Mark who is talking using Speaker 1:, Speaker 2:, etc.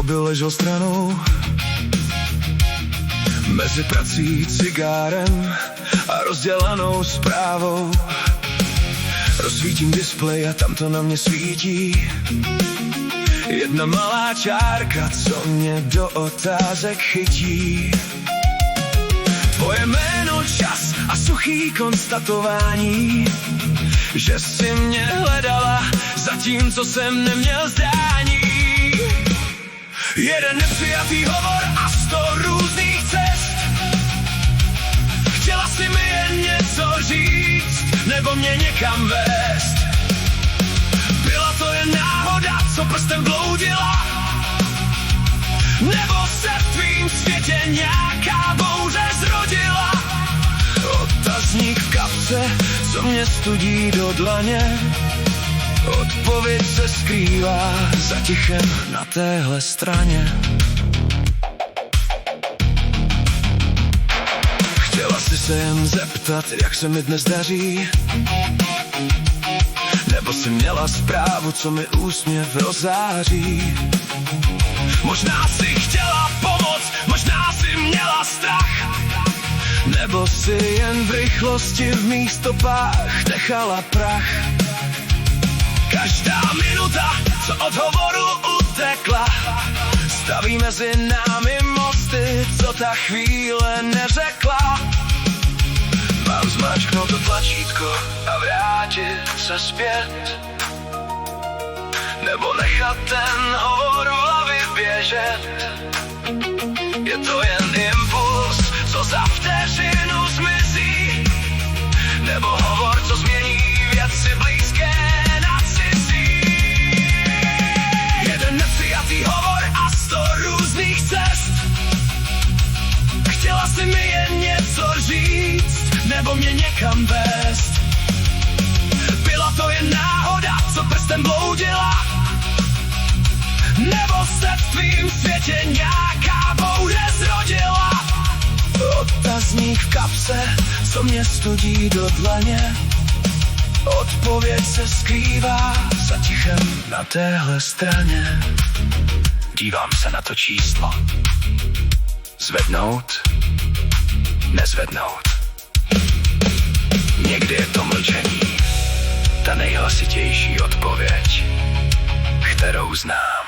Speaker 1: Mobil ležel stranou mezi prací, cigárem a rozdělanou zprávou. Rozsvítím displej a tam to na mě svítí. Jedna malá čárka, co mě do otázek chytí. Tvoje jméno, čas a suchý konstatování, že jsi mě hledala, zatímco jsem neměl zdání. Jeden nepřijatý hovor a 100 různých cest. Chtěla si mi jen něco říct, nebo mě někam vést. Byla to jen náhoda, co prstem bloudila, nebo se v tvým světě nějaká bouře zrodila. Otazník v kapse, co mě studí do dlaně. Odpověď se skrývá za tichem na téhle straně. Chtěla si se jen zeptat, jak se mi dnes daří, nebo si měla zprávu, co mi úsměv rozáří. Možná si chtěla pomoct, možná si měla strach, nebo si jen v rychlosti v mých stopách nechala prach. Každá minuta, co od hovoru utekla, staví mezi námi mosty, co ta chvíle neřekla. Mám zmáčknout to tlačítko a vrátit se zpět, nebo nechat ten hovor v hlavě běžet. Je to jen impuls, co za vteřinu zmizí, nebo hovor, co změní věci blízké na cizí. Jeden nepřijatý hovor a 100 různých cest. Chtěla si mi jen něco říct, nebo mě někam vést. Byla to jen náhoda, co prstem bloudila, nebo se v tvým světě nějaká bouře zrodila. Otazník v kapse, co mě studí do dlaně. Odpověď se skrývá za tichem na téhle straně. Dívám se na to číslo. Zvednout, nezvednout. Někdy je to mlčení, ta nejhlasitější odpověď, kterou znám.